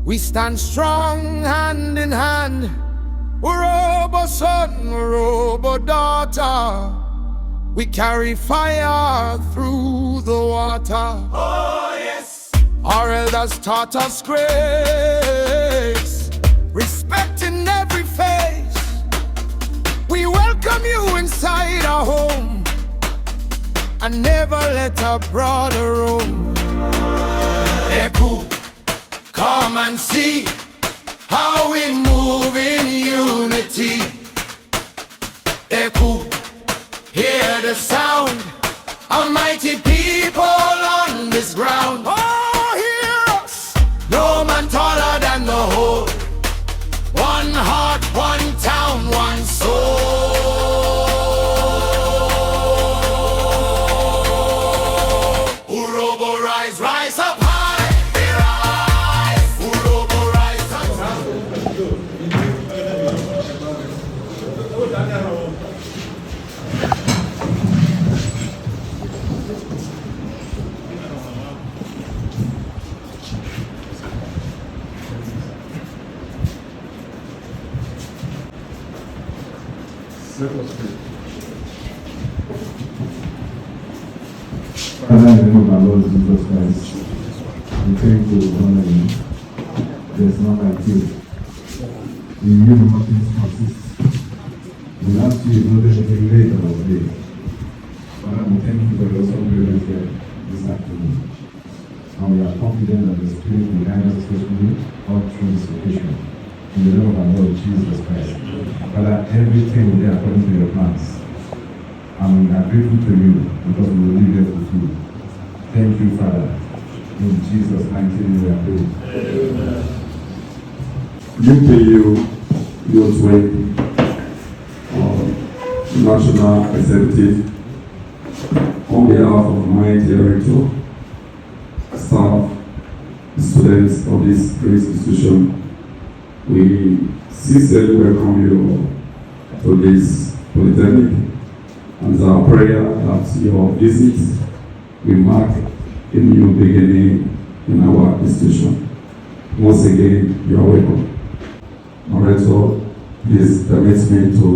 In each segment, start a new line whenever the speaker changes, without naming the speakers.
We stand strong hand in hand. Urhobo son, Urhobo daughter. We carry fire through the water.
Oh yes.
Our elders taught us grace, respecting every face. We welcome you inside our home and never let our brother roam. Echo, come and see how we move in unity. Echo, hear the sound of mighty people on this ground. Oh, hear us! No man taller than the whole. One heart, one town, one soul. Urhobo rise, rise up high. We rise. Urhobo rise up high.
Let us pray. Father, in the name of our Lord Jesus Christ, we thank you for honoring. There is none like you. In you, nothing consists. Without you, nothing can relate to our day. Father, we thank you for the awesome presence here this afternoon. And we are confident that the Spirit will guide us especially all through this occasion. In the name of our Lord Jesus Christ. Father, everything will be according to your plans. And we are grateful to you because we will live there with you. Thank you, Father. In Jesus' mighty name we are praying.
UPU Youth Wing, National Executive, on behalf of my Rector, staff, students of this great institution, we sincerely welcome you to this Polytechnic, and it's our prayer that your visit will mark a new beginning in our institution. Once again, you are welcome. Rector, please permit me to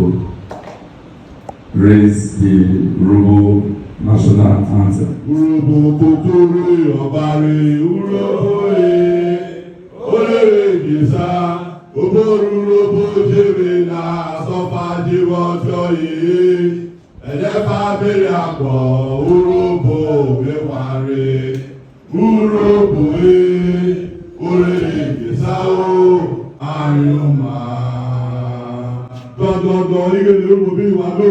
raise the Urhobo National Anthem.
Urhobo Urhobo jebela sofa jiwo joye edefa bere akpo Urhobo meware Urhobo orele sao ayoma dododo ige Urhobo bi wa lo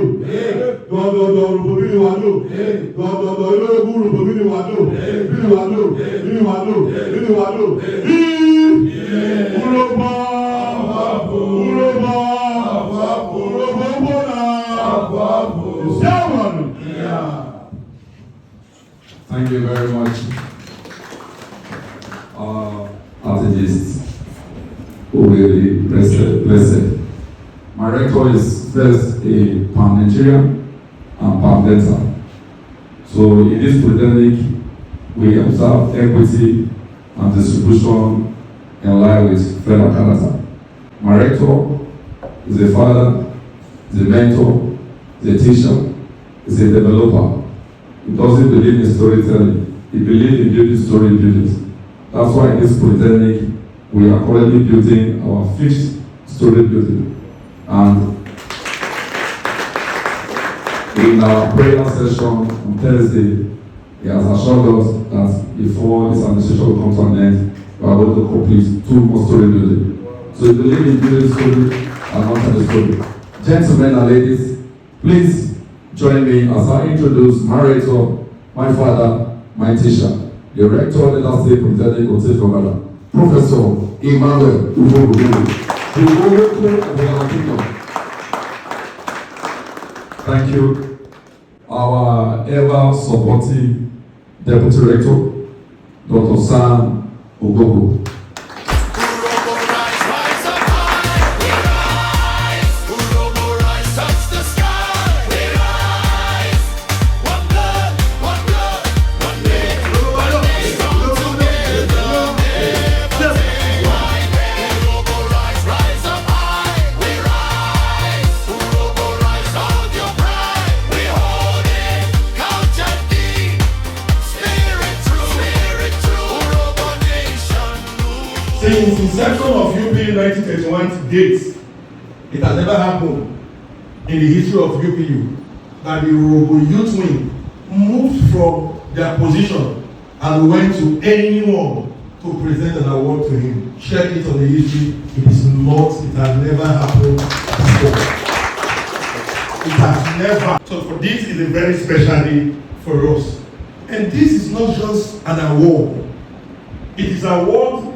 dododo Urhobo bi wa lo dododo Urhobo bi wa lo bi wa lo bi wa lo bi wa lo Urhobo
Thank you very much, artists who will be blessed. My rector is first a pan-Nigerian and pan-Delta. So in this Polytechnic, we observe equity and distribution in line with federal character. My rector is a father, is a mentor, is a teacher, is a developer. He doesn't believe in storytelling. He believes in building story buildings. That's why in this Polytechnic, we are currently building our 5th story building. And in our prayer session on Thursday, he has assured us that before this administration will come to an end, we are going to complete 2 more story buildings. So we believe in building story and not the story. Gentlemen and ladies, please join me as I introduce my rector, my father, my teacher, the rector of the Polytechnic Otefe-Oghara, Professor Emmanuel Ufuophu-Biri, the Rector of the Kingdom. Thank you. Our ever supportive Deputy Rector, Dr. Sam Ogogo.
Since inception of UPU 1931 to date, it has never happened in the history of UPU that the Urhobo Youth Wing moved from their position and went to anyone to present an award to him. Check it on the history. It is not, it has never happened before. It has never. So for this is a very special day for us. And this is not just an award. It is an award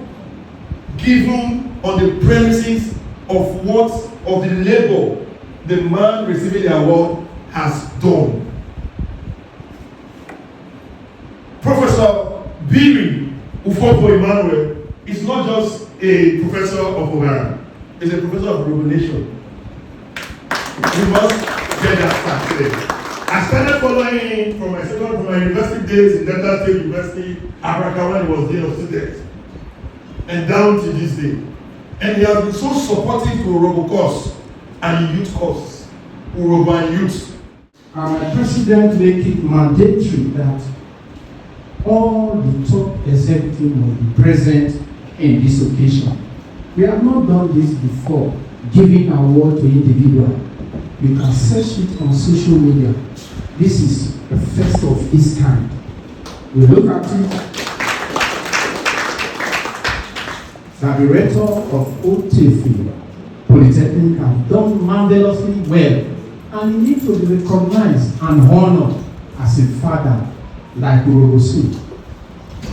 given on the premises of the labor the man receiving the award has done. Professor Biri Ufuophu-Biri is not just a professor of Oghara, he's a professor of Urhobo Nation. We must get that fact today. I started following him from my university days in Delta State University, Africa, when he was dean of students, and down to this day. And he has been so supportive to Urhobo course and youth course, Urhobo and youth.
And my president make it mandatory that all the top executives will be present in this occasion. We have not done this before, giving award to individual. You can search it on social media. This is the first of its kind. We look at it. The Rector of Otefe Polytechnic has done marvelously well, and he needs to be recognized and honored as a father like Urhobo said.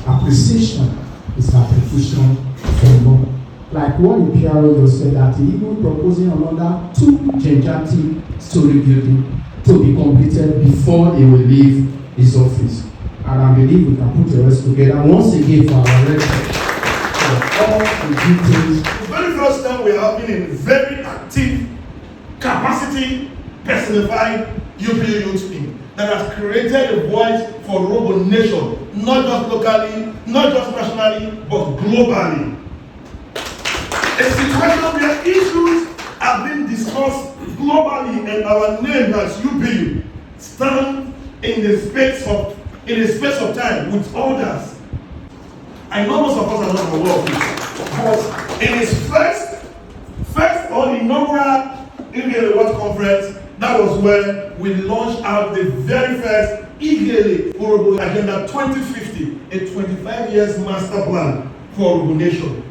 Appreciation is appreciation for more. Like what the PRO just said, that he even proposing another 2 gigantic story building to be completed before he will leave his office. And I believe we can put the rest together once again for our Rector for all the details.
The very first time we have been in very active capacity personified UPU Youth Wing that has created a voice for Urhobo Nation, not just locally, not just nationally, but globally. A situation where issues have been discussed globally and our name as UPU stand in the space of time with others. I know most of us are not aware of this, but in his first or inaugural Igele World Conference, that was where we launched out the very first Igele Urhobo Agenda 2050, a 25 years master plan for Urhobo Nation,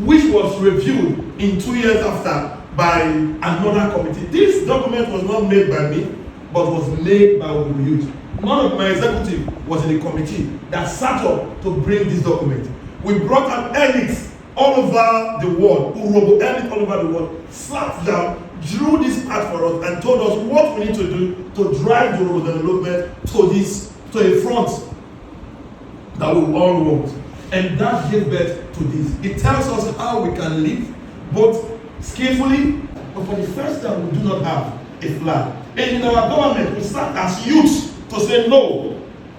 which was reviewed in 2 years after by another committee. This document was not made by me, but was made by Urhobo Youth. None of my executive was in the committee that sat up to bring this document. We brought out elites all over the world, Urhobo elites all over the world, sat down, drew this path for us, and told us what we need to do to drive the Urhobo development to a front that we all want. And that gave birth to this. It tells us how we can live both skillfully, but for the first time we do not have a flag. And in our government, we start as youths to say no.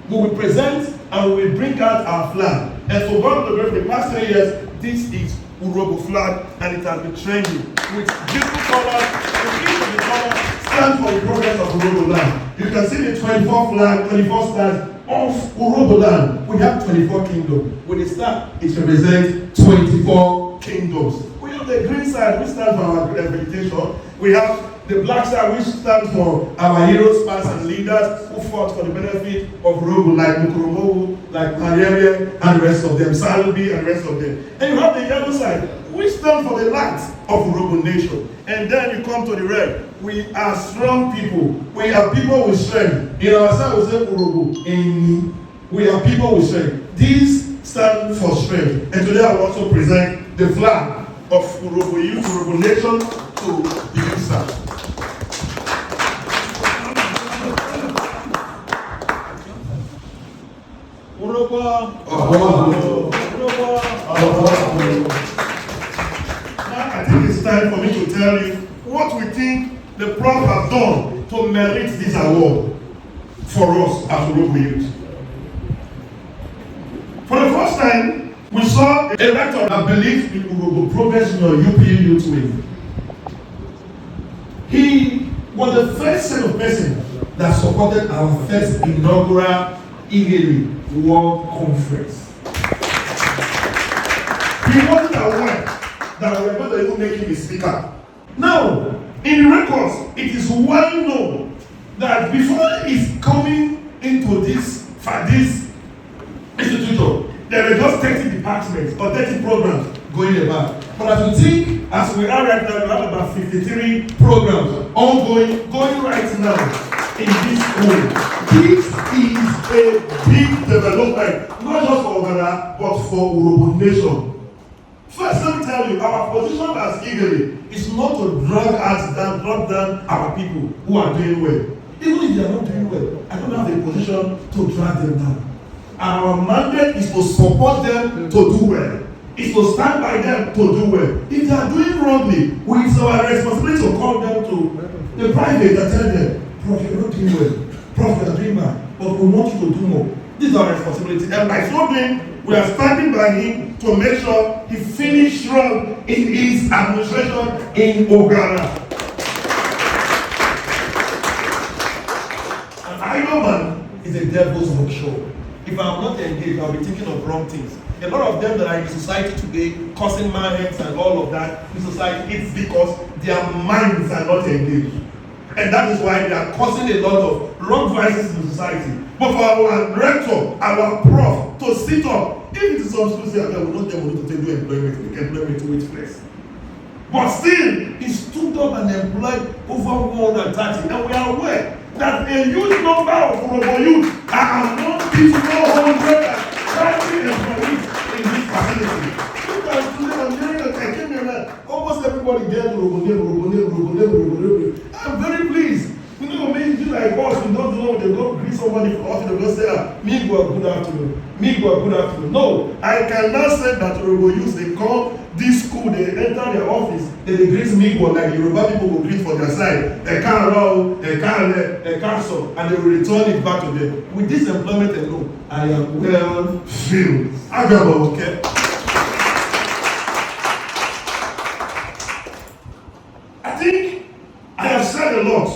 We will present and we will bring out our flag. And for the past 3 years, this is Urhobo flag, and it has been trending with beautiful colors. And each of the colors stand for the progress of Urhobo land. You can see the 24 flag, 24 stars of Urhobo land. We have 24 kingdoms. With the star, it represents 24 kingdoms. We have the green side, which stands for our reputation. We have the black side, which stands for our heroes, past and leaders who fought for the benefit of Urhobo, like Mukoromobu, like Mariere, and the rest of them, Salubi, and the rest of them. And you have the yellow side, which stands for the light of Urhobo Nation. And then you come to the red. We are strong people. We are people with strength. In our side, we say Urhobo. In we are people with strength. These stand for strength. And today I will also present the flag of Urhobo Youth, Urhobo Nation to the youth side. Now I think it's time for me to tell you what we think the Prof has done to merit this award for us as Urhobo Youth. For the first time, we saw a rector that believes in Urhobo progress in your UPU Youth Wing. He was the first set of person that supported our first inaugural Igele World Conference. He wasn't aware that we were going to even make him a speaker. Now, in the records, it is well known that before he's coming into this institution, there were just 30 departments or 30 programs going about. But as you think, as we are right now, we have about 53 programs ongoing, going right now in this school. This is a big development, not just for Oghara, but for Urhobo Nation. First, let me tell you, our position as Igeli is not to drag down our people who are doing well. Even if they are not doing well, I don't have a position to drag them down. Our mandate is to support them to do well. It's to stand by them to do well. If they are doing wrongly, it's our responsibility to call them to the private and tell them, Prof, you're not doing well. Prof, you're doing bad. But we want you to do more. This is our responsibility. And by so doing, we are standing by him to make sure he finishes strong in his administration in Oghara. An idle man is a devil's workshop. If I'm not engaged, I'll be thinking of wrong things. A lot of them that are in society today, causing mayhem and all of that in society, it's because their minds are not engaged. And that is why they are causing a lot of wrong vices in society. But for our rector, our prof, to sit up, if it is some schools here, we will not able to do employment to its place. But still, he stood up and employed over 130. And we are aware that a huge number of Urhobo youth are among these 430 employees in this facility. Look at today, I'm hearing that I came here, almost everybody there, Urhobo. I'm very pleased. You know, maybe like us, we don't know, they don't greet somebody for office, they don't say, Migo, good afternoon. Migo, good afternoon. No, I cannot say that Urhobo youth, they come this school, they enter their office, they greet Migo like Yoruba people will greet for their side. They can't roll, they can't so, and they will return it back to them. With this employment alone, I am well filled. I got okay. I think I have said a lot.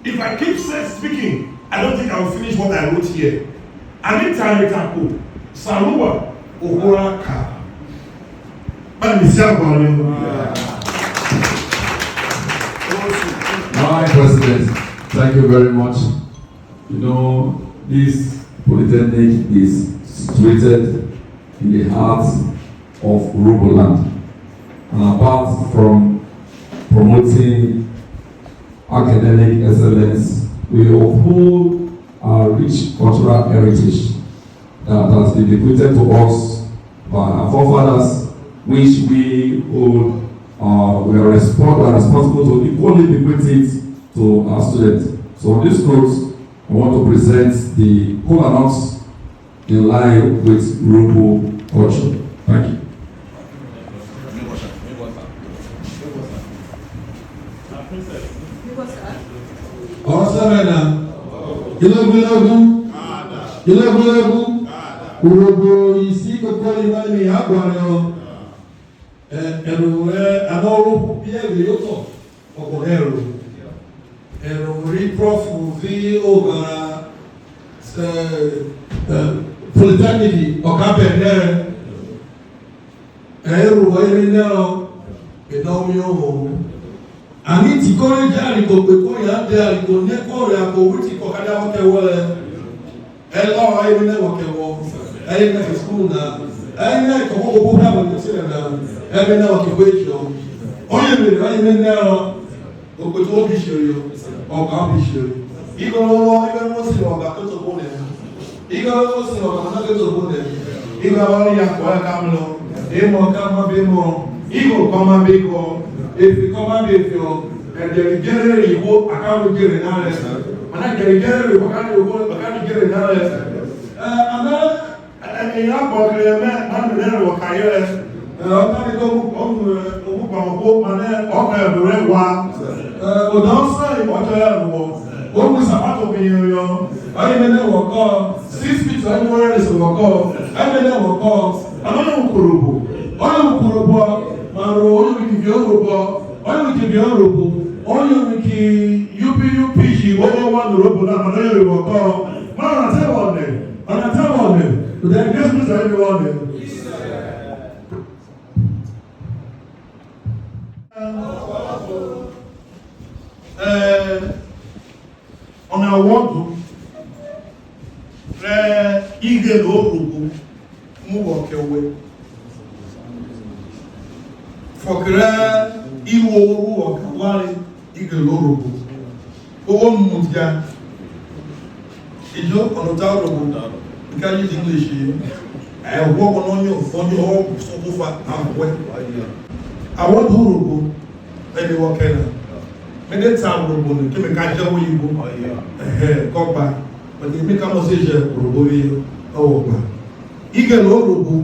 If I keep speaking, I don't think I will finish what I wrote here. Anita Retapo, Saluwa, Oghara.
My President, thank you very much. You know, this Polytechnic is situated in the heart of Urhobo land. And apart from promoting academic excellence, we uphold our rich cultural heritage that has been bequeathed to us by our forefathers, which we hold, we are responsible to equally bequeath it to our students. So on this note, I want to present the cola nuts in line with Urhobo culture. Thank you.
Urhobo isi koko imani agwaro erure anoro biye yoto okorero eruri Prof vi Oghara Polytechnic okabendere eru wayinero edomi omo ani ti kore jari ko pe ko ya de ari ko ne ko re ko wuti ko kada wo ke wole elo ayi ne wo ke wo ayi na school na ayi na ko ko ko ha wo se na ebe na wo ke we jo oye me ayi me na o ko to bi shiri o ka bi shiri igo si o ga to bo ne igo si o ga na to bo ne igo ba ya ko ka mlo e mo ka ma be mo igo ko ma be ko efi kọ́má bí efi ọ ẹ̀dẹ̀rẹ̀gẹ́rẹ̀ ìwó àkàrùgẹ́rẹ̀ náà rẹ̀ ọ̀nà gẹ̀rẹ̀gẹ́rẹ̀ ìwó àkàrùgẹ́rẹ̀ náà rẹ̀ àmọ́ ẹ̀yìn àpọ̀kẹ̀rẹ̀ mẹ́rin wọ̀kàyẹ́ rẹ̀ ọ̀tàdìkọ́ òkúpa ọ̀pọ̀ mọ̀nẹ́ ọkọ̀ ẹ̀bùrẹ̀ wa ọ̀dọ́sán ìwọ̀jọ́ ẹ̀rùwọ̀ òkú sàpátò bìnrin yọ ọ̀yẹ́mẹ́lẹ́ wọ̀kọ́ 6 feet ẹ̀mọ́rẹ́rẹ́sì wọ̀kọ́ ẹ̀mẹ́lẹ́ wọ̀kọ́ ọ̀nà maro onye wiki Urhobo onye wiki UPU PG Urhobo na mana yori woko mara na tell on them to the guest everyone
ige na Urhobo Ufuophu-Biri fọkìrẹ́ ìwò owó ọ̀gá wárí ige na Urhobo owó mmụta ìjọ ọ̀nùtà Urhobo nke anyị dị English ẹ̀wọ́ ọ̀nà onye ọ̀sọ̀kúfà àwọ̀ àwọn Urhobo ẹni wọ́kẹ́ náà mẹ́lẹ́ ta Urhobo ní kí mi ká jẹ́ owó ìbò kọ́gbà pẹ̀lú mi ká mọ́ sí ìṣẹ́ Urhobo rí ọwọ́ gbà ige na Urhobo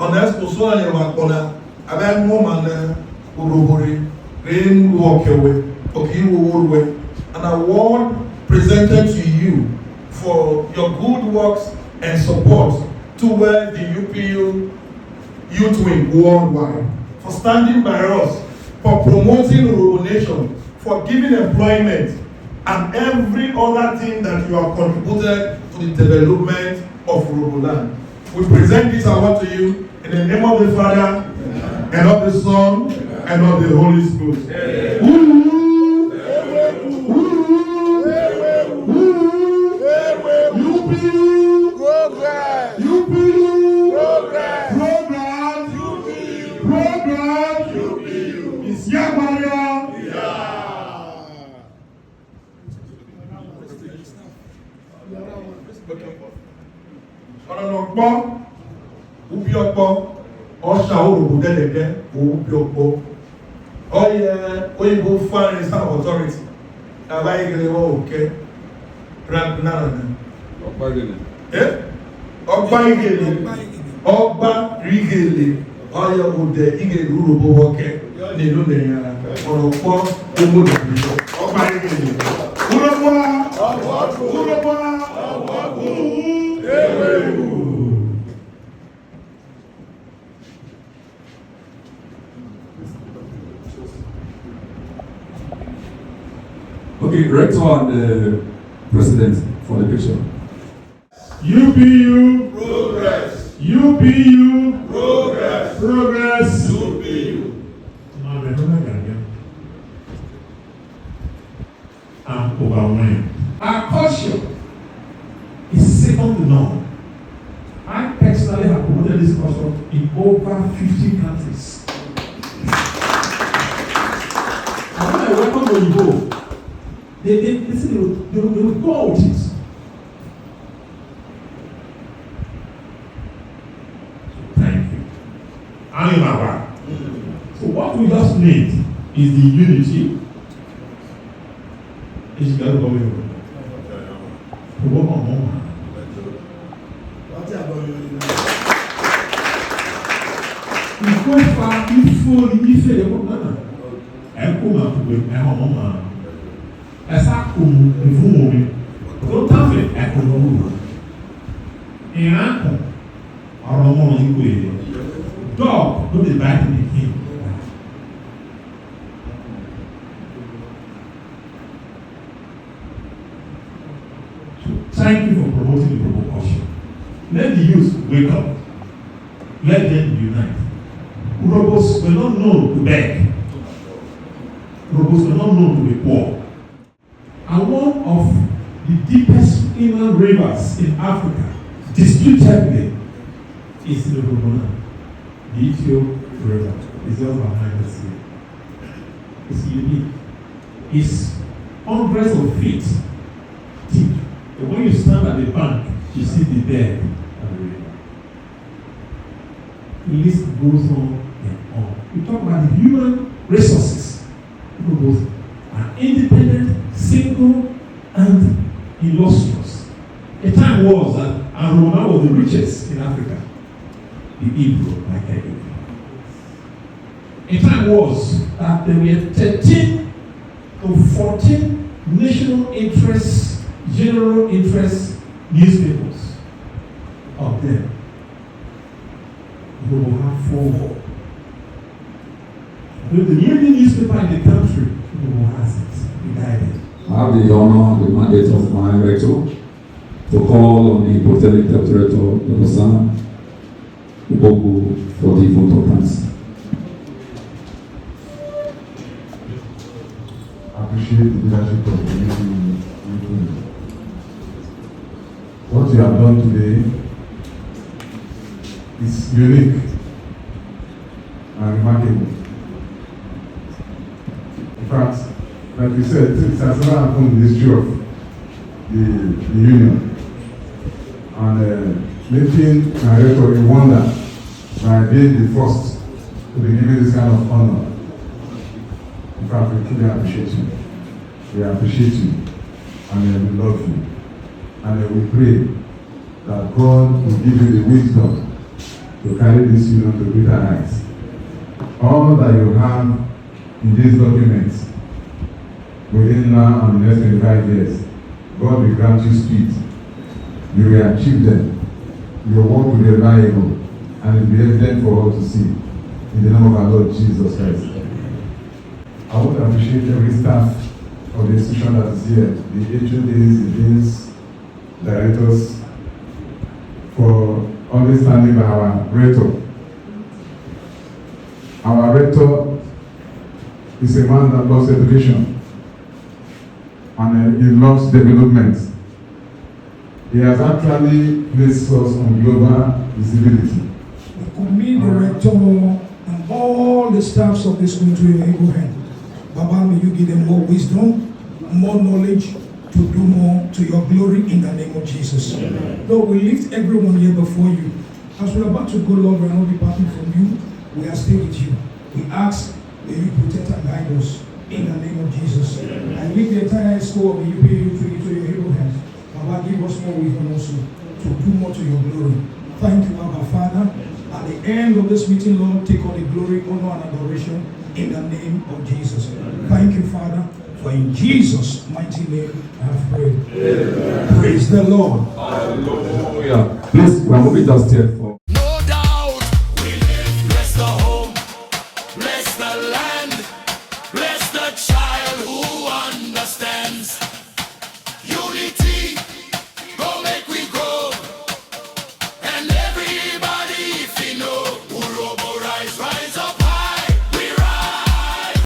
ọ̀nà ẹ̀sùn ẹ̀yẹ̀ wà pọ̀nà abẹ́ mọ́ mà ní Urhobo rí ń wọ́ ọ̀kẹ́wẹ́ ọ̀kẹ́ ìwò owó an award presented to you for your good works and support toward the UPU Youth Wing worldwide, for standing by us, for promoting Urhobo Nation, for giving employment, and every other thing that you have contributed to the development of Urhobo land. We present this award to you in the name of the Father, and of the Son, and of the Holy Spirit. Ọ̀pọ̀ ubi ọ̀pọ̀ ọ̀ṣà Urhobo dẹ́dẹ̀dẹ́ ubi ọ̀pọ̀ ọ̀yẹ oyinbo foreign reserve authority aláìgẹ̀lẹ̀ wọn òkè ragnara ọgbà ìgẹ̀lẹ̀ ọgbà rígẹ̀lẹ̀ ọ̀yẹ òdẹ ìgẹ̀lẹ̀ Urhobo wọ́kẹ́ nílùú nìyàrá ọ̀pọ̀ ọmọdé ọgbà ìgẹ̀lẹ̀ Urhobo
Okay, Rector and President for the picture.
UPU
Progress.
UPU
Progress.
Progress.
UPU.
I'm overwhelmed. Our culture is second to none. I personally have promoted this culture in over 50 countries. And when I welcome Oyibo, they will go with it. So thank you. So what we just need is the unity. It's got to go in. To work on one. Il faut faire les choses. Elle come à trouver un moment. Essa como evolume. Então tá vendo? É como e anco. A Romo não inclui. Dog do debate de quem. Thank you for promoting the Urhobo culture. Let the youth wake up. Let them unite. Urhobos were not known to beg. Urhobos were not known to be poor. And one of the deepest inland rivers in Africa, disputably, is the Urhobo, the Ethiopia River. It's just behind us here. It's unique. It's hundreds of feet deep. And when you stand at the bank, you see the bed of the river. The list goes on and on. We talk about the human resources. Urhobos are independent, single, and illustrious. A time was that Aroma was the richest in Africa. The Hebrew, like I do. A time was that there were 13 to 14 national interest, general interest newspapers. Of them, we will have 4. With the leading newspaper in the country, we will have it. Guided.
I have the honor, the mandate of my rector, to call on the Polytechnic Director, Dr. Urhobo, for the vote of thanks.
I appreciate the leadership of the youth. What you have done today is unique and remarkable. In fact, like we said, it has never happened in the history of the union. And making my rector a wonder by being the first to be given this kind of honor. In fact, we truly appreciate you. We appreciate you, and we love you. And we pray that God will give you the wisdom to carry this union to greater heights. All that you have in these documents within now and the next 25 years, God will grant you speed. You will achieve them. Your work will be reliable and it will be evident for all to see. In the name of our Lord Jesus Christ. I want to appreciate every staff of the institution that is here, the HODs, the deans, directors, for always standing by our rector. Our rector is a man that loves education and he loves development. He has actually placed us on global visibility.
We commit the rector and all the staffs of this school to your able hand. Baba, may you give them more wisdom, more knowledge to do more to your glory in the name of Jesus. Amen. Lord, we lift everyone here before you. As we're about to go, Lord, we are not departing from you. We are staying with you. We ask, may you protect and guide us in the name of Jesus. Amen. I leave the entire school of the UPU Youth Wing to your able hands. Baba, give us more wisdom also to do more to your glory. Thank you, Abba Father. At the end of this meeting, Lord, take all the glory, honor, and adoration in the name of Jesus. Thank you, Father, for in Jesus' mighty name I have prayed. Amen. Praise the Lord.
Hallelujah. Please, we are moving downstairs.